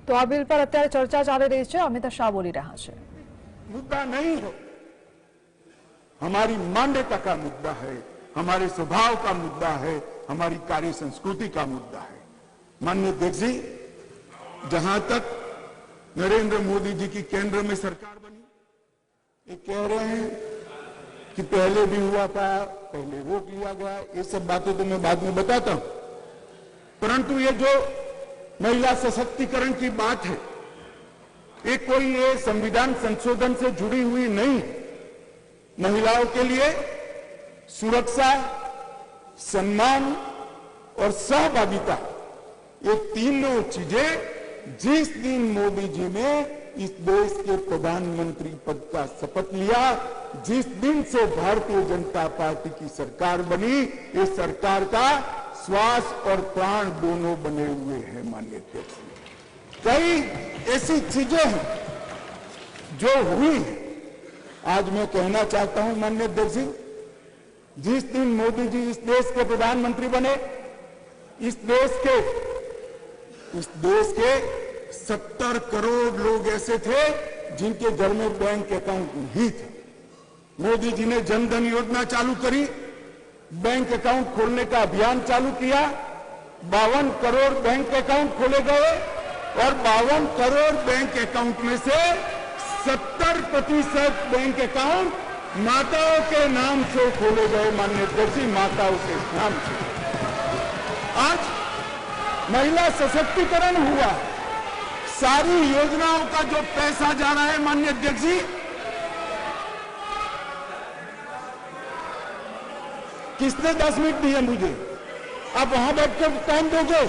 તો આ બિલ પર અત્યારે ચર્ચા ચાલી રહી છે। અમિત શાહ બોલી રહ્યા છે। मुद्दा नहीं है, हमारी मान्यता का मुद्दा है, हमारे स्वभाव का मुद्दा है, हमारी कार्य संस्कृति का मुद्दा है। माननीय अध्यक्ष जी, जहां तक नरेंद्र मोदी जी की केंद्र में सरकार बनी, ये कह रहे हैं कि पहले भी हुआ था, पहले रोक लिया गया, ये सब बातें तो मैं बाद में बताता हूं। परंतु ये जो महिला सशक्तिकरण की बात है, ये कोई ये संविधान संशोधन से जुड़ी हुई नहीं। महिलाओं के लिए सुरक्षा, सम्मान और सहभागिता, ये तीनों चीजें जिस दिन मोदी जी ने इस देश के प्रधानमंत्री पद का शपथ लिया, जिस दिन से भारतीय जनता पार्टी की सरकार बनी, इस सरकार का श्वास और प्राण दोनों बने हुए हैं। माननीय अध्यक्ष, कई ऐसी चीजें हैं जो हुई है। आज मैं कहना चाहता हूं माननीय अध्यक्ष जी, जिस दिन मोदी जी इस देश के प्रधानमंत्री बने, इस देश के 70 करोड़ लोग ऐसे थे जिनके घर में बैंक अकाउंट नहीं थे। मोदी जी ने जनधन योजना चालू करी, बैंक अकाउंट खोलने का अभियान चालू किया, 52 करोड़ बैंक अकाउंट खोले गए और 52 करोड़ बैंक अकाउंट में से 70% बैंक अकाउंट माताओं के नाम से खोले गए। माननीय अध्यक्ष जी, माताओं के नाम से आज महिला सशक्तिकरण हुआ। सारी योजनाओं का जो पैसा जा रहा है माननीय अध्यक्ष जी, किसने 10 मिनट दिए मुझे? आप वहां बैठ कर टाइम दोगे?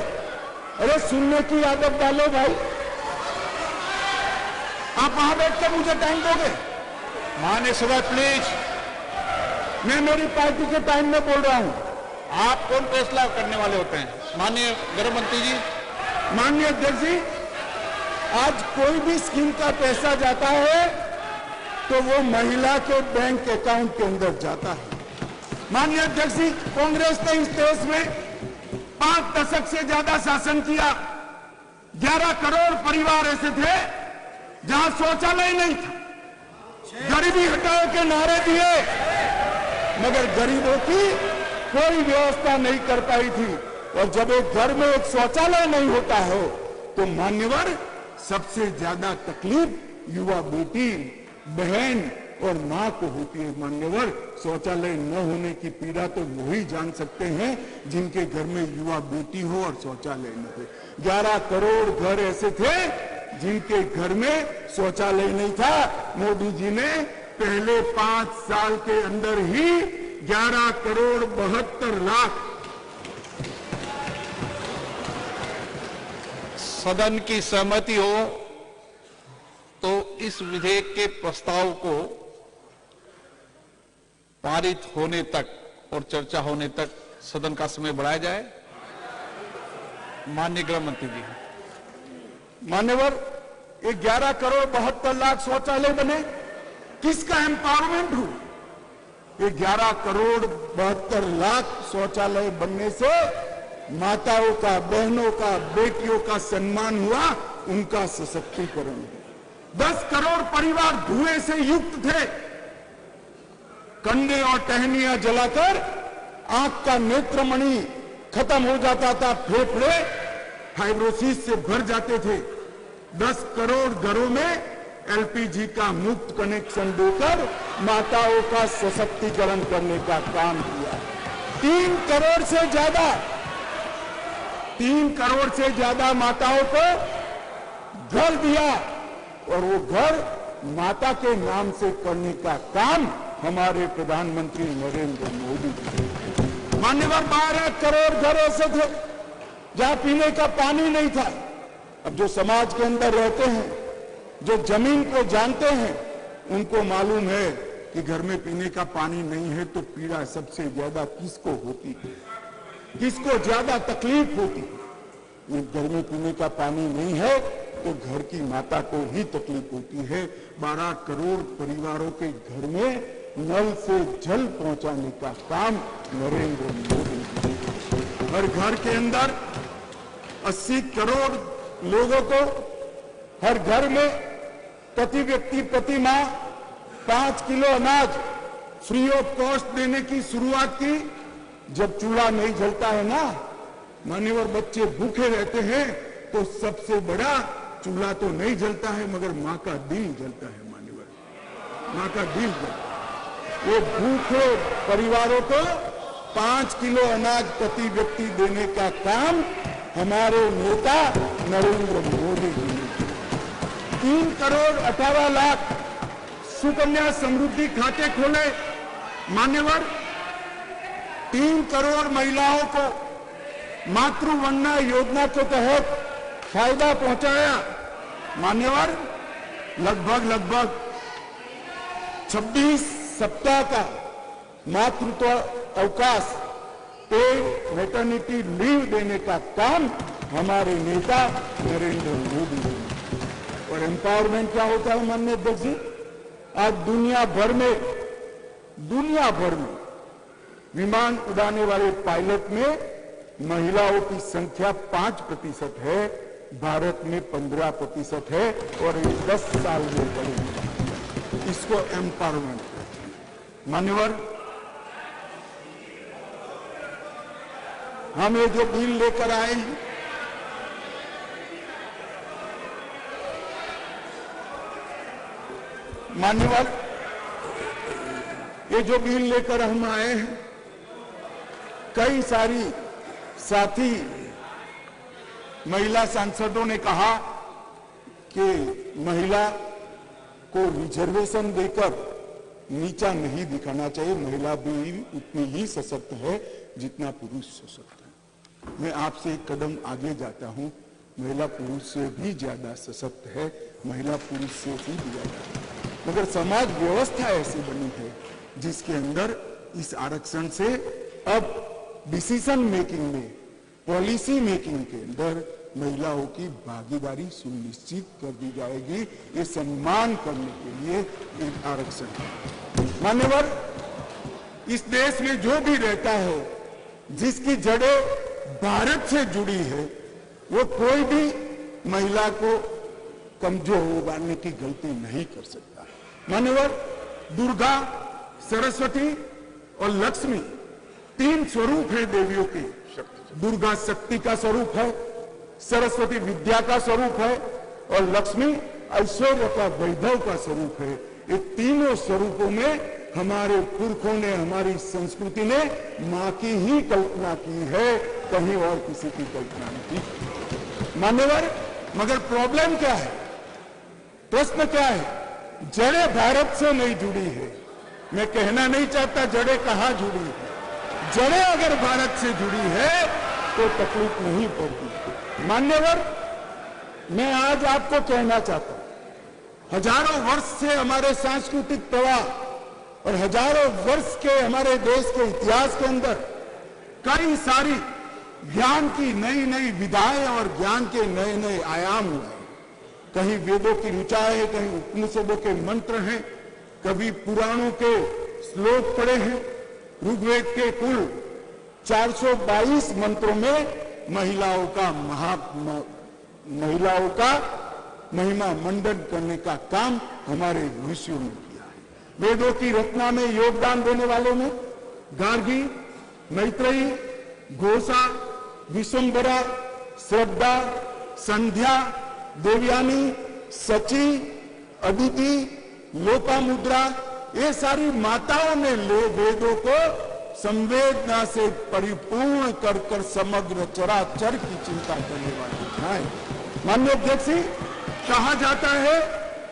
अरे सुनने की आदत डालो भाई, आप वहां बैठ कर मुझे टाइम दोगे? माननीय सभा प्लीज, मैं मेरी पार्टी के टाइम में बोल रहा हूं। आप कौन फैसला करने वाले होते हैं? माननीय गृह मंत्री जी। माननीय अध्यक्ष जी, आज कोई भी स्कीम का पैसा जाता है तो वो महिला के बैंक अकाउंट के अंदर जाता है। माननीय अध्यक्ष जी, कांग्रेस ने इस देश में 5 दशक से ज्यादा शासन किया। 11 करोड़ परिवार ऐसे थे जहां शौचालय नहीं था। गरीबी हटाओ के नारे दिए, मगर गरीबों की कोई व्यवस्था नहीं कर पाई थी। और जब एक घर में एक शौचालय नहीं होता है तो मान्यवर सबसे ज्यादा तकलीफ युवा बेटी, बहन और मां को होती है। मान्यवर, शौचालय न होने की पीड़ा तो वही जान सकते हैं जिनके घर में युवा बेटी हो और शौचालय न हो। 11 करोड़ घर ऐसे थे जिनके घर में शौचालय नहीं था। मोदी जी ने पहले 5 साल के अंदर ही 11 करोड़ 72 लाख सदन की सहमति हो तो इस विधेयक के प्रस्ताव को पारित होने तक और चर्चा होने तक सदन का समय बढ़ाया जाए। माननीय गृह मंत्री जी। मान्यवर, ये 11 करोड़ 72 लाख शौचालय बने, किसका एम्पावरमेंट हुआ? ये 11 करोड़ 72 लाख शौचालय बनने से माताओं का, बहनों का, बेटियों का सम्मान हुआ, उनका सशक्तिकरण हुआ। 10 करोड़ परिवार धुएं से युक्त थे। कंधे और टहनियां जलाकर आंख का नेत्रमणि खत्म हो जाता था, फेफड़े फाइब्रोसिस से भर जाते थे। 10 करोड़ घरों में एलपीजी का मुफ्त कनेक्शन देकर माताओं का सशक्तिकरण करने का काम किया। 3 करोड़ से ज्यादा माताओं को घर दिया और वो घर माता के नाम से करने का काम हमारे प्रधानमंत्री नरेंद्र मोदी जी। मान्यवर, 12 करोड़ घर ऐसे थे जहां पीने का पानी नहीं था। अब जो समाज के अंदर रहते हैं, जो जमीन को जानते हैं, उनको मालूम है कि घर में पीने का पानी नहीं है तो पीड़ा सबसे ज्यादा किसको होती है, किसको ज्यादा तकलीफ होती है। घर में पीने का पानी नहीं है तो घर की माता को ही तकलीफ होती है। 12 करोड़ परिवारों के घर में नल से जल पहुंचाने का काम नरेंद्र मोदी जी। हर घर के अंदर 80 करोड़ लोगों को हर घर में प्रति व्यक्ति प्रति माह 5 किलो अनाज फ्री ऑफ कॉस्ट देने की शुरुआत की। जब चूल्हा नहीं जलता है ना मान्यवर, बच्चे भूखे रहते हैं, तो सबसे बड़ा चूल्हा तो नहीं जलता है मगर मां का दिल जलता है मान्यवर, मां का दिल जलता है। वो भूखे परिवारों को 5 किलो अनाज प्रति व्यक्ति देने का काम हमारे नेता नरेंद्र मोदी जी ने किया। 3 करोड़ 18 लाख सुकन्या समृद्धि खाते खोले मान्यवर। 3 करोड़ महिलाओं को मातृवंदना योजना के तहत फायदा पहुंचाया मान्यवर। लगभग 26 सप्ताह का मातृत्व अवकाश पेड मैटरनिटी लीव देने का काम हमारे नेता नरेंद्र मोदी जी ने। और एम्पावरमेंट क्या होता है माननीय अध्यक्ष जी? आज दुनिया भर में विमान उड़ाने वाले पायलट में महिलाओं की संख्या 5% है, भारत में 15% है और ये 10 साल में बढ़ेगी। इसको एम्पावरमेंट कहते हैं मान्यवर। हम ये जो बिल लेकर आए हैं मान्यवर, ये जो बिल लेकर हम आए हैं, कई सारी साथी महिला सांसदों ने कहा कि महिला को रिजर्वेशन देकर नीचा नहीं दिखाना चाहिए, महिला भी उतनी ही सशक्त है जितना पुरुष सशक्त है। मैं आपसे एक कदम आगे जाता हूं, महिला पुरुष से भी ज्यादा सशक्त है, महिला पुरुष से भी ज्यादा है। मगर समाज व्यवस्था ऐसी बनी है जिसके अंदर इस आरक्षण से अब डिसीजन मेकिंग में, पॉलिसी मेकिंग के अंदर महिलाओं की भागीदारी सुनिश्चित कर दी जाएगी। ये सम्मान करने के लिए एक आरक्षण है मान्यवर। इस देश में जो भी रहता है जिसकी जड़ें भारत से जुड़ी है, वो कोई भी महिला को कमजोर होने की गलती नहीं कर सकता मान्यवर। दुर्गा, सरस्वती और लक्ष्मी 3 स्वरूप है देवियों के। दुर्गा शक्ति का स्वरूप है, सरस्वती विद्या का स्वरूप है और लक्ष्मी ऐश्वर्य का, वैभव का स्वरूप है। ये तीनों स्वरूपों में हमारे पुरखों ने, हमारी संस्कृति ने मां की ही कल्पना की है, कहीं और किसी की कल्पना नहीं की मान्यवर। मगर प्रॉब्लम क्या है, प्रश्न क्या है? जड़ें भारत से नहीं जुड़ी है। मैं कहना नहीं चाहता जड़ें कहां जुड़ी है, जड़ें अगर भारत से जुड़ी है तो तकलीफ नहीं पड़ती मान्यवर। मैं आज आपको कहना चाहता हूं, हजारों वर्ष से हमारे सांस्कृतिक प्रवाह और हजारों वर्ष के हमारे देश के इतिहास के अंदर कई सारी ज्ञान की नई नई विधाएं और ज्ञान के नए नए आयाम हुए। कहीं वेदों की ऋचाएं हैं, कहीं उपनिषदों के मंत्र हैं, कभी पुराणों के श्लोक पढ़े हैं। ऋग्वेद के कुल 422 मंत्रों में महिलाओं का महिमा मंडन करने का काम हमारे ऋषियों ने किया है। वेदों की रचना में योगदान देने वालों में गार्गी, मैत्रेयी, घोषा, विश्वम्भरा, श्रद्धा, संध्या, देवयानी, सची, अदिति, लोपामुद्रा, ये सारी माताओं ने वेदों को संवेदना से परिपूर्ण कर कर समग्र चराचर की चिंता करने वाली है। माननीय अध्यक्ष जी, कहा जाता है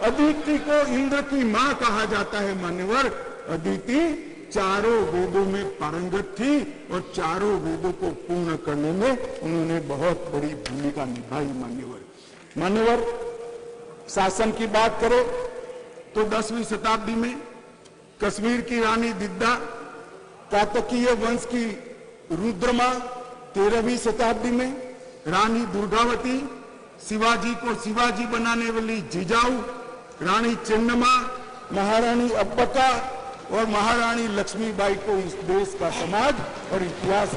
अदिति को इंद्र की मां कहा जाता है मान्यवर। अदिति चारों वेदों में पारंगत थी और चारों वेदों को पूर्ण करने में उन्होंने बहुत बड़ी भूमिका निभाई मान्यवर। शासन की बात करें तो 10वीं शताब्दी में कश्मीर की रानी दिद्दा, कातकीय वंश की रुद्रमा 13वीं शताब्दी में रानी दुर्गावती, शिवाजी को शिवाजी बनाने वाली जिजाऊ रानी चेन्नम्मा, महारानी अब्बका और महारानी लक्ष्मीबाई को इस देश का समाज और इतिहास